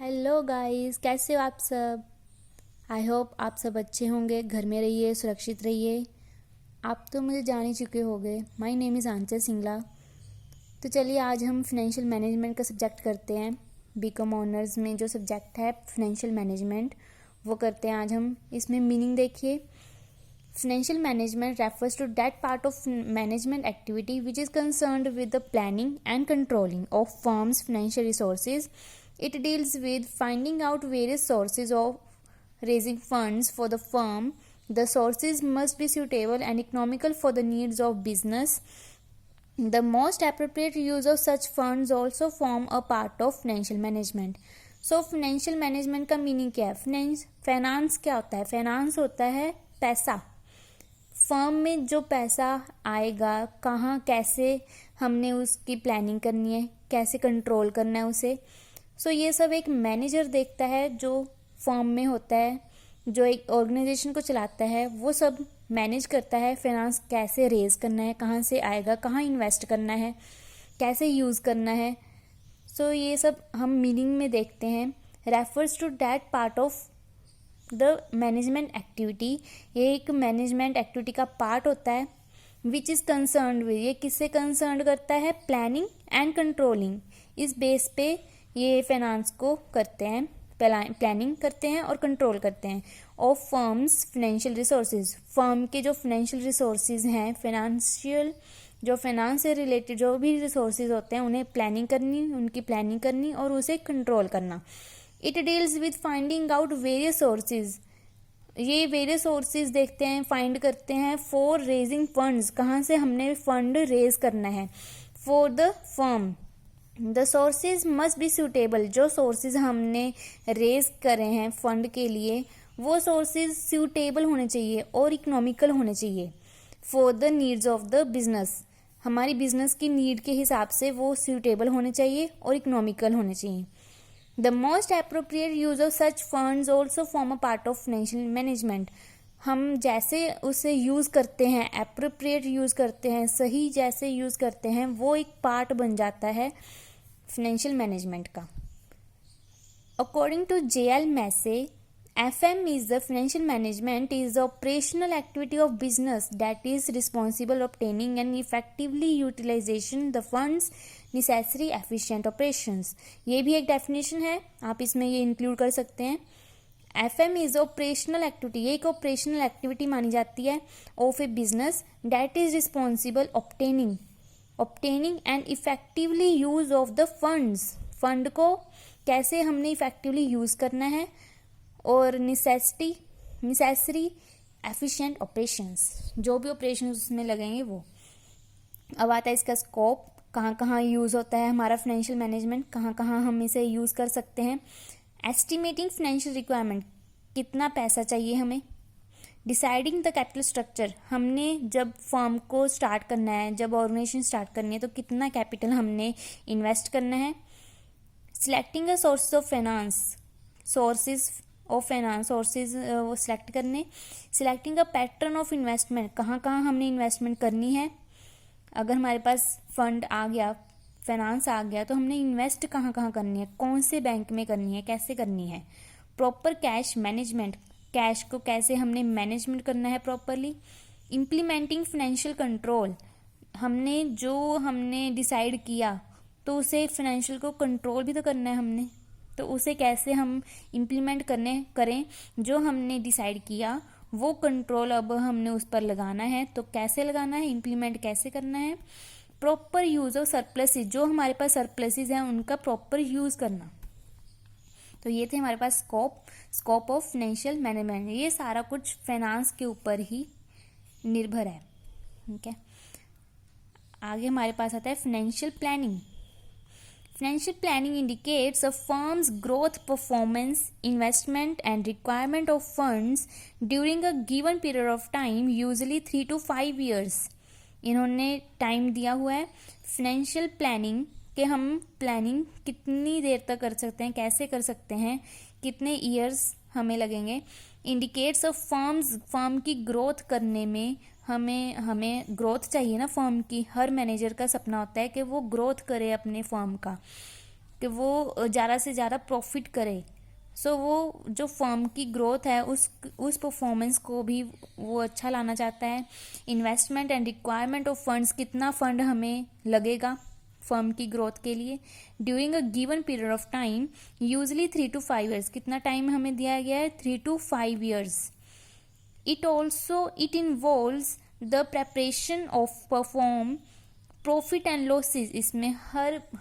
Hello guys, कैसे हो आप सब। आई होप आप सब अच्छे होंगे, घर में रहिए, सुरक्षित रहिए। आप तो मुझे जान ही चुके होंगे। माय नेम इज़ आंचल सिंगला। तो चलिए आज हम फिनेंशियल मैनेजमेंट का सब्जेक्ट करते हैं। बीकॉम ऑनर्स में जो सब्जेक्ट है फिनेंशियल मैनेजमेंट, वो करते हैं आज हम। इसमें मीनिंग देखिए। Financial management refers to that part of management activity which is concerned with the planning and controlling of firm's financial resources. It deals with finding out various sources of raising funds for the firm. The sources must be suitable and economical for the needs of business. The most appropriate use of such funds also form a part of financial management. So financial management का meaning क्या है? Finance क्या होता है? Finance होता है पैसा। Firm में जो पैसा आएगा, कहाँ कैसे हमने उसकी प्लानिंग करनी है, कैसे कंट्रोल करना है उसे। सो ये सब एक मैनेजर देखता है जो फर्म में होता है, जो एक ऑर्गेनाइजेशन को चलाता है, वो सब मैनेज करता है। फाइनेंस कैसे रेज करना है, कहाँ से आएगा, कहाँ इन्वेस्ट करना है, कैसे यूज़ करना है। सो ये सब हम मीनिंग में देखते हैं। Refers to that part of the management activity, ये एक मैनेजमेंट एक्टिविटी का पार्ट होता है। विच इज़ कंसर्न विद, ये किससे कंसर्न करता है? Planning and controlling. इस बेस पे ये फाइनेंस को करते हैं, प्लानिंग करते हैं और कंट्रोल करते हैं। Of firms financial resources, firm के जो फाइनेंशियल रिसोर्सेज हैं, फाइनेंशियल जो फाइनेंस से रिलेटेड जो भी रिसोर्सेज होते हैं, उन्हें प्लानिंग करनी, उनकी प्लानिंग करनी और उसे कंट्रोल करना। It deals with finding out various sources, ये वेरियस सोर्सेज देखते हैं, फाइंड करते हैं। फॉर रेजिंग फंड्स, कहाँ से हमने फंड रेज करना है। For the firm, the sources must be suitable, जो सोर्सेज हमने रेज करे हैं फंड के लिए, वो सोर्सेज सूटेबल होने चाहिए और इकोनॉमिकल होने चाहिए। For the needs of the business, हमारी बिजनेस की नीड के हिसाब से वो सूटेबल होने चाहिए और इकोनॉमिकल होने चाहिए। The most appropriate use of such funds also form a part of financial management. हम जैसे उसे यूज़ करते हैं, appropriate यूज़ करते हैं, सही जैसे यूज़ करते हैं, वो एक पार्ट बन जाता है financial management का। According to J.L. Massey, FM is the financial management is the operational activity of business that is responsible obtaining and effectively utilization the funds necessary efficient operations। ये भी एक डेफिनेशन है, आप इसमें ये इंक्लूड कर सकते हैं। FM is operational activity, ये एक ऑपरेशनल एक्टिविटी मानी जाती है of A business that is responsible obtaining and effectively use of the funds, fund को कैसे हमने इफेक्टिवली यूज़ करना है, और नेसेसरी एफिशिएंट ऑपरेशंस, जो भी ऑपरेशंस उसमें लगेंगे वो। अब आता है इसका स्कोप, कहाँ कहाँ यूज़ होता है हमारा फाइनेंशियल मैनेजमेंट, कहाँ कहाँ हम इसे यूज़ कर सकते हैं। एस्टिमेटिंग फाइनेंशियल रिक्वायरमेंट, कितना पैसा चाहिए हमें। डिसाइडिंग द कैपिटल स्ट्रक्चर, हमने जब फर्म को स्टार्ट करना है, जब ऑर्गेनाइजेशन स्टार्ट करनी है, तो कितना कैपिटल हमने इन्वेस्ट करना है। Selecting a sources of finance, sources वो सिलेक्ट करने। Selecting a pattern of investment, कहाँ कहाँ हमने इन्वेस्टमेंट करनी है। अगर हमारे पास फंड आ गया, फाइनेंस आ गया, तो हमने इन्वेस्ट कहाँ कहाँ करनी है, कौन से बैंक में करनी है, कैसे करनी है। प्रॉपर कैश मैनेजमेंट, कैश को कैसे हमने मैनेजमेंट करना है प्रॉपरली। इम्प्लीमेंटिंग फाइनेंशियल कंट्रोल, हमने डिसाइड किया तो उसे फाइनेंशियल को कंट्रोल भी तो करना है हमने, तो उसे कैसे हम इम्प्लीमेंट करें जो हमने डिसाइड किया, वो कंट्रोल अब हमने उस पर लगाना है, तो कैसे लगाना है, इम्प्लीमेंट कैसे करना है। प्रॉपर यूज ऑफ सरप्लसेस, जो हमारे पास सरप्लसेस हैं उनका प्रॉपर यूज करना। तो ये थे हमारे पास स्कोप ऑफ फाइनेंशियल मैनेजमेंट। ये सारा कुछ फाइनेंस के ऊपर ही निर्भर है। ठीक है, आगे हमारे पास आता है financial planning. Financial planning indicates a firm's growth, performance, investment, and requirement of funds during a given period of time, usually 3 to 5 years. इन्होंने टाइम दिया हुआ है फाइनेंशियल प्लानिंग के, हम प्लानिंग कितनी देर तक कर सकते हैं, कैसे कर सकते हैं, कितने ईयर्स हमें लगेंगे। इंडिकेट्स अ फर्म की ग्रोथ करने में हमें ग्रोथ चाहिए ना फर्म की। हर मैनेजर का सपना होता है कि वो ग्रोथ करे अपने फर्म का। कि वो ज़्यादा से ज़्यादा प्रॉफिट करे। सो वो जो फर्म की ग्रोथ है उस परफॉर्मेंस को भी वो अच्छा लाना चाहता है। Investment and requirement of funds, कितना फंड हमें लगेगा फर्म की ग्रोथ के लिए during a given period of time, usually 3 to 5 years, कितना टाइम हमें दिया गया है 3 to 5 years। it involves the preparation of perform profit and losses. इसमें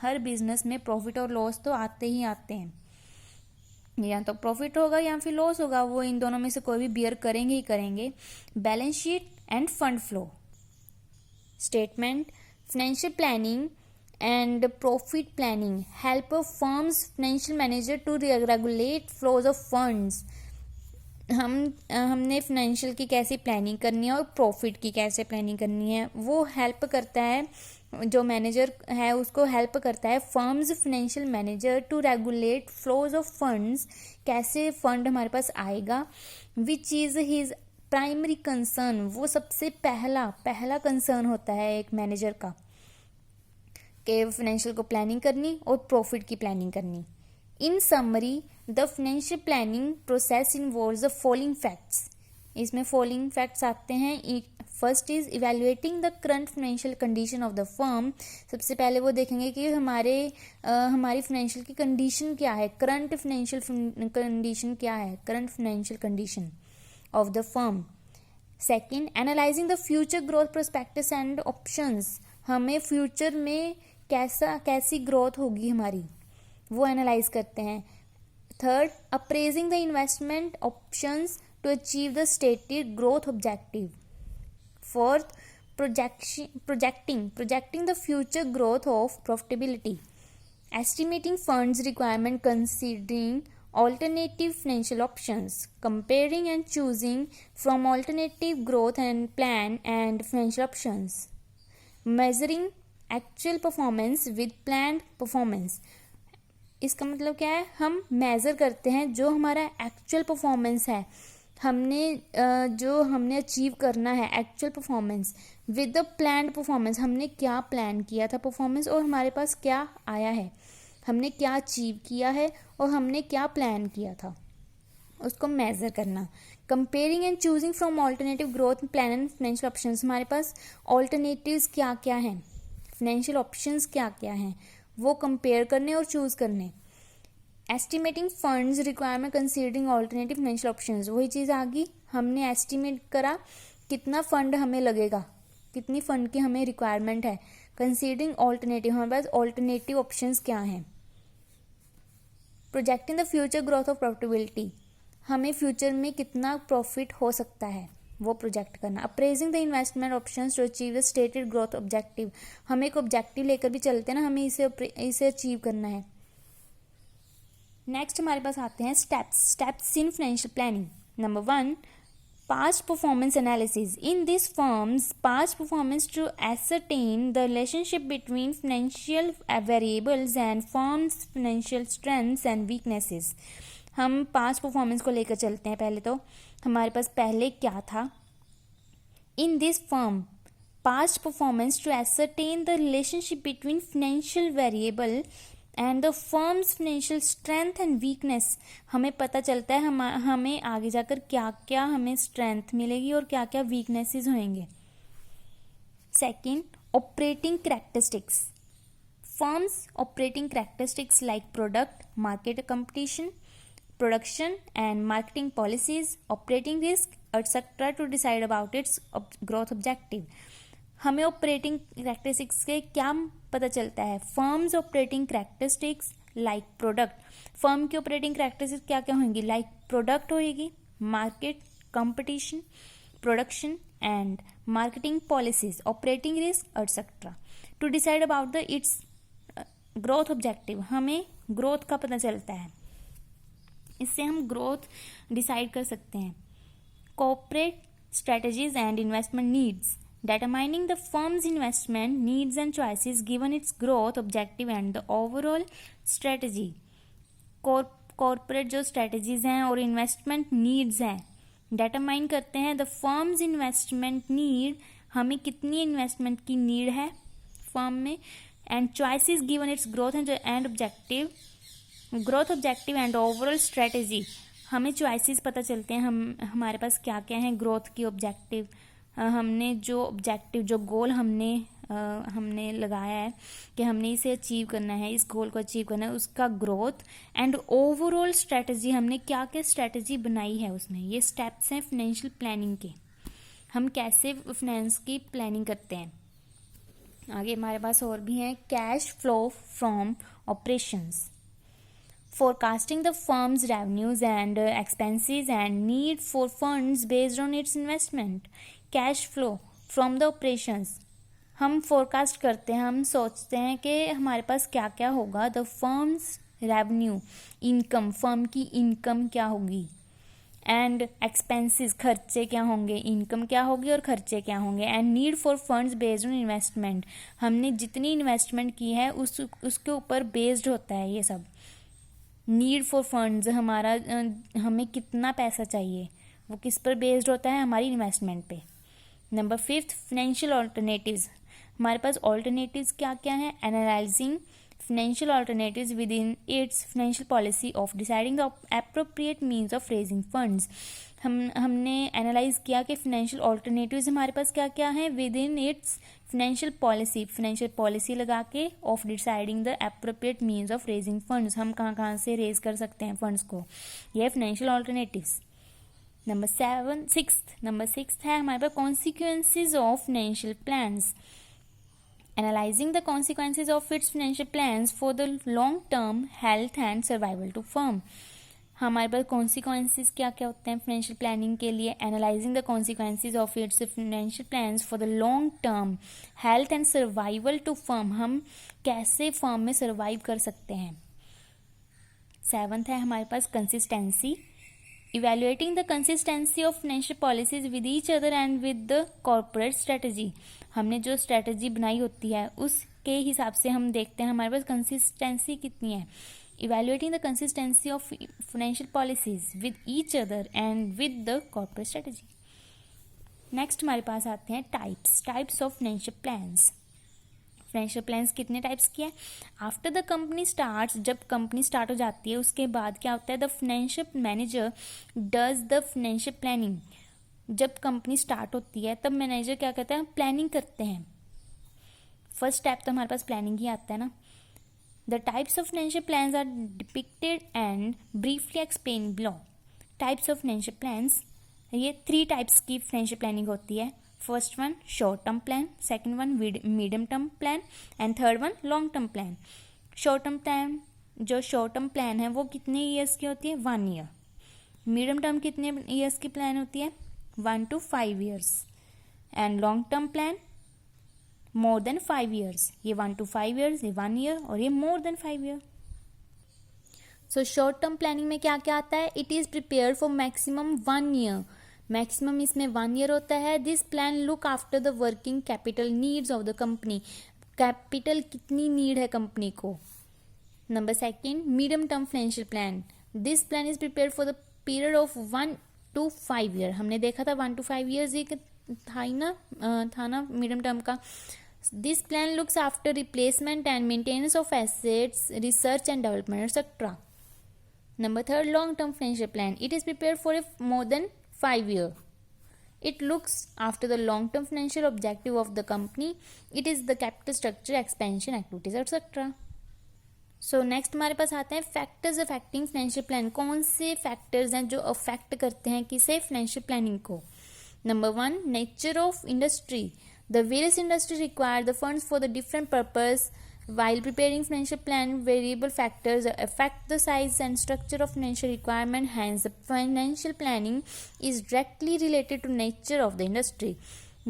हर बिजनेस में प्रॉफिट और लॉस तो आते ही आते हैं, या तो प्रॉफिट होगा या फिर लॉस होगा, वो इन दोनों में से कोई भी बियर करेंगे ही करेंगे। Balance sheet and fund flow statement, financial planning and profit planning help a firm's financial manager to regulate flows of funds. हमने फाइनेंशियल की कैसे प्लानिंग करनी है और प्रॉफिट की कैसे प्लानिंग करनी है, वो हेल्प करता है, जो मैनेजर है उसको हेल्प करता है firm's financial manager to regulate flows of funds, कैसे फंड हमारे पास आएगा। Which is his primary concern, वो सबसे पहला कंसर्न होता है एक मैनेजर का, कि फाइनेंशियल को प्लानिंग करनी और प्रॉफिट की प्लानिंग करनी। इन summary the financial planning process involves the following facts. इसमें फॉलोइंग फैक्ट्स आते हैं। First is evaluating the current financial condition of the firm. सबसे पहले वो देखेंगे कि हमारी फाइनेंशियल की कंडीशन क्या है, करंट फाइनेंशियल कंडीशन क्या है, current financial condition of the firm. Second, analysing the future growth prospectus and options. हमें फ्यूचर में कैसी ग्रोथ होगी हमारी, वो एनालाइज करते हैं। Third, appraising the investment options to achieve the stated growth objective. Fourth, projecting the future growth of profitability. Estimating funds requirement considering alternative financial options. Comparing and choosing from alternative growth and plan and financial options. Measuring actual performance with planned performance. इसका मतलब क्या है, हम measure करते हैं जो हमारा actual performance है, जो हमने अचीव करना है actual performance with the planned performance. हमने क्या प्लान किया था परफॉर्मेंस और हमारे पास क्या आया है, हमने क्या अचीव किया है और हमने क्या प्लान किया था, उसको मेज़र करना। Comparing and choosing from alternative growth plan and financial options. हमारे पास ऑल्टरनेटिव्स क्या क्या हैं, फाइनेंशियल ऑप्शंस क्या क्या हैं, वो कंपेयर करने और चूज करने। Estimating funds requirement considering alternative financial options. वही चीज़ आ गई, हमने एस्टिमेट करा कितना फंड हमें लगेगा, कितनी फंड की हमें रिक्वायरमेंट है। कंसीडरिंग ऑल्टरनेटिव, हमारे पास ऑल्टरनेटिव ऑप्शंस क्या हैं। Projecting the future growth of profitability, हमें फ्यूचर में कितना प्रॉफिट हो सकता है वो प्रोजेक्ट करना। Appraising the investment options to achieve the stated growth objective, हम एक ऑब्जेक्टिव लेकर भी चलते हैं ना, हमें इसे अचीव करना है। नेक्स्ट हमारे पास आते हैं steps in financial planning. Number 1, past performance analysis. In this firm's past performance to ascertain the relationship between financial variables and firm's financial strengths and weaknesses. हम पास्ट परफॉर्मेंस को लेकर चलते हैं। पहले तो हमारे पास पहले क्या था। In this firm past performance to ascertain the relationship between financial variable and the firm's financial strength and weakness. हमें पता चलता है हमें आगे जाकर क्या क्या हमें स्ट्रेंथ मिलेगी और क्या क्या वीकनेसेस होंगे। Second, operating characteristics. Firm's operating characteristics like product, market competition, production and marketing policies, operating risk etcetera to decide about its growth objective. हमें ऑपरेटिंग कैरेक्टरिस्टिक्स के क्या पता चलता है। Firm's operating characteristics like product, firm की operating characteristics क्या क्या होंगी, लाइक प्रोडक्ट होगी, market competition, production and marketing policies, operating risk etcetera to decide about the its growth objective. हमें ग्रोथ का पता चलता है, इससे हम ग्रोथ डिसाइड कर सकते हैं। Corporate strategies and investment needs, determining the firm's investment needs and choices given its growth objective and the overall strategy. Corporate जो स्ट्रेटजीज हैं और इन्वेस्टमेंट नीड्स हैं, डिटरमाइन करते हैं द फर्म्स इन्वेस्टमेंट नीड, हमें कितनी इन्वेस्टमेंट की नीड है फर्म में, and choices given it's growth and objective and overall strategy. हमें चॉइसेस पता चलते हैं, हमारे पास क्या क्या है ग्रोथ की, ऑब्जेक्टिव, हमने जो ऑब्जेक्टिव, जो गोल हमने लगाया है कि हमने इसे अचीव करना है, इस गोल को अचीव करना है, उसका ग्रोथ एंड ओवरऑल स्ट्रेटजी, हमने क्या क्या स्ट्रेटजी बनाई है उसमें। ये स्टेप्स हैं फाइनेंशियल प्लानिंग के, हम कैसे फाइनेंस की प्लानिंग करते हैं। आगे हमारे पास और भी हैं, cash flow from operations, forecasting the firm's revenues and expenses and need for funds based on its investment. Cash flow from the operations, हम फोरकास्ट करते हैं, हम सोचते हैं कि हमारे पास क्या क्या होगा। The firms revenue, income, firm की इनकम क्या होगी, एंड एक्सपेंसेस, खर्चे क्या होंगे, इनकम क्या होगी और खर्चे क्या होंगे, and need for funds based on investment, हमने जितनी इन्वेस्टमेंट की है उसके ऊपर बेस्ड होता है ये सब। नीड फॉर फंड्स, हमारा हमें कितना पैसा चाहिए, वो किस पर बेस्ड होता है, हमारी इन्वेस्टमेंट पे। नंबर 5, फाइनेंशियल ऑल्टरनेटिव्स, हमारे पास ऑल्टरनेटिव्स क्या क्या हैं। Analysing financial alternatives with in its financial policy of deciding the appropriate means of raising funds, हमने एनालाइज किया कि फाइनेंशियल ऑल्टरनेटिव्स हमारे पास क्या क्या हैं with in its financial policy लगा के of deciding the appropriate means of raising funds, हम कहाँ कहाँ से रेज कर सकते हैं फंड्स को, यह फाइनेंशियल ऑल्टरनेटिव्स। नंबर 6 है हमारे पास consequences of financial plans, analysing the consequences of its financial plans for the long term health and survival to firm, हमारे पास कॉन्सिक्वेंसेज क्या क्या होते हैं फाइनेंशियल प्लानिंग के लिए। Analysing the consequences of its financial plans for the long term health and survival to firm, हम कैसे फर्म में सर्वाइव कर सकते हैं। 7 है हमारे पास consistency, evaluating the consistency of financial policies with each other and with the corporate strategy, हमने जो स्ट्रेटजी बनाई होती है उसके हिसाब से हम देखते हैं हमारे पास कंसिस्टेंसी कितनी है। Evaluating the consistency of financial policies with each other and with the corporate strategy. Next हमारे पास आते हैं types of financial plans. Financial plans कितने टाइप्स की है। आफ्टर द कंपनी स्टार्ट्स, जब कंपनी स्टार्ट हो जाती है उसके बाद क्या होता है, the financial manager does the financial planning, जब कंपनी स्टार्ट होती है तब मैनेजर क्या करता है, प्लानिंग करते हैं। फर्स्ट स्टेप तो हमारे पास प्लानिंग ही आता है ना। The types of financial plans are depicted and briefly explained below. Types of financial plans, ये 3 टाइप्स की फाइनेंशियल प्लानिंग होती है। First one short term plan, second one medium term plan and third one long term plan. Short term plan, जो short term plan है वो कितने years की होती है, 1 ईयर। मीडियम टर्म कितने ईयर्स की प्लान होती है, 1 to 5 years. And long term plan more than 5 years, ये 1 to 5 ईयर्स, ये 1 ईयर और ये more than 5 year. So short term planning में क्या क्या आता है, it is prepare for maximum 1 year, maximum इसमें 1 ईयर होता है। This plan look after the working capital needs of the company, capital कितनी नीड है कंपनी को। Number 2 medium term financial plan, this plan is prepare for the period of 1 to 5 year, हमने देखा था 1 to 5 years ये था ना medium term का। This plan looks after replacement and maintenance of assets, research and development, etc. Number 3 long-term financial plan. It is prepared for more than 5 years. It looks after the long-term financial objective of the company. It is the capital structure, expansion, activities, etc. So next हमारे पास आते हैं factors affecting financial plan. कौन से factors हैं जो affect करते हैं किसे, financial planning को। Number 1 nature of industry. The various industries require the funds for the different purpose. While preparing financial plan, variable factors affect the size and structure of financial requirement. Hence, the financial planning is directly related to nature of the industry.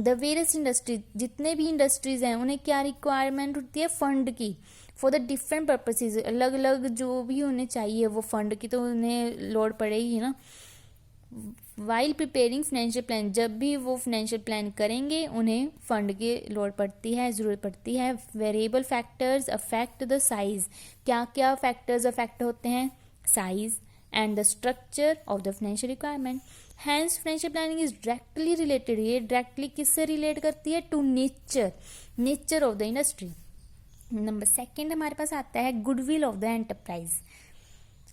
The various industries, जितने भी industries हैं उन्हें क्या requirement होती है, fund की, for the different purposes, अलग अलग जो भी उन्हें चाहिए वो फंड की तो उन्हें लोड पड़ेगी ना। वाइल प्रिपेयरिंग फाइनेंशियल प्लान, जब भी वो फाइनेंशियल प्लान करेंगे उन्हें फंड की लोड पड़ती है, ज़रूरत पड़ती है। Variable factors affect the size, क्या क्या फैक्टर्स अफेक्ट होते हैं, size and the structure of the financial requirement. Hence financial planning is directly related, ये डायरेक्टली किससे रिलेट करती है, to nature of the industry. Number second हमारे पास आता है goodwill of the enterprise.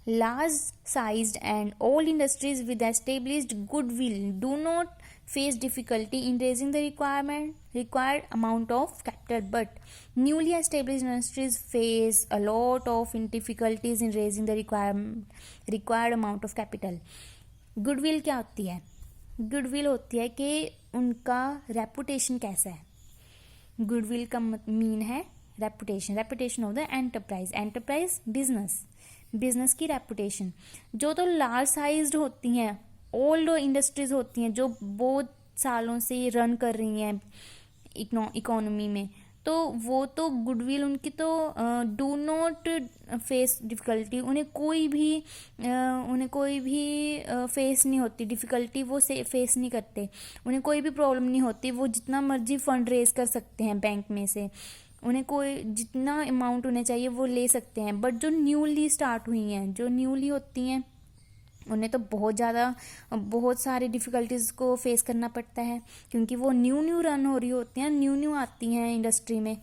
Large sized and all industries with established goodwill do not face difficulty in raising the required amount of capital, but newly established industries face a lot of difficulties in raising the required amount of capital. Goodwill क्या होती है? Goodwill होती है कि उनका reputation कैसा है। Goodwill का मीन है reputation of the enterprise business की रेपुटेशन। जो तो लार्ज साइज्ड होती हैं, ओल्ड इंडस्ट्रीज होती हैं जो बहुत सालों से रन कर रही हैं इकोनॉमी में, तो वो तो गुडविल उनकी तो डू नॉट फेस डिफ़िकल्टी, उन्हें कोई भी फेस नहीं होती डिफ़िकल्टी, वो फेस नहीं करते, उन्हें कोई भी प्रॉब्लम नहीं होती, वो जितना मर्जी फंड रेज कर सकते हैं बैंक में से, उन्हें कोई जितना अमाउंट उन्हें चाहिए वो ले सकते हैं। बट जो न्यूली स्टार्ट हुई हैं, जो न्यूली होती हैं, उन्हें तो बहुत सारी डिफ़िकल्टीज़ को फेस करना पड़ता है, क्योंकि वो न्यू रन हो रही होती हैं, न्यू आती हैं इंडस्ट्री में।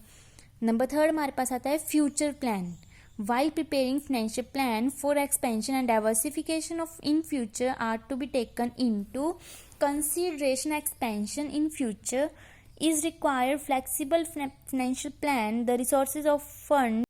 नंबर थर्ड हमारे पास आता है future plan. While preparing financial plan for expansion and diversification of in future are to be taken into consideration. Expansion in future is required flexible financial plan. The resources of fund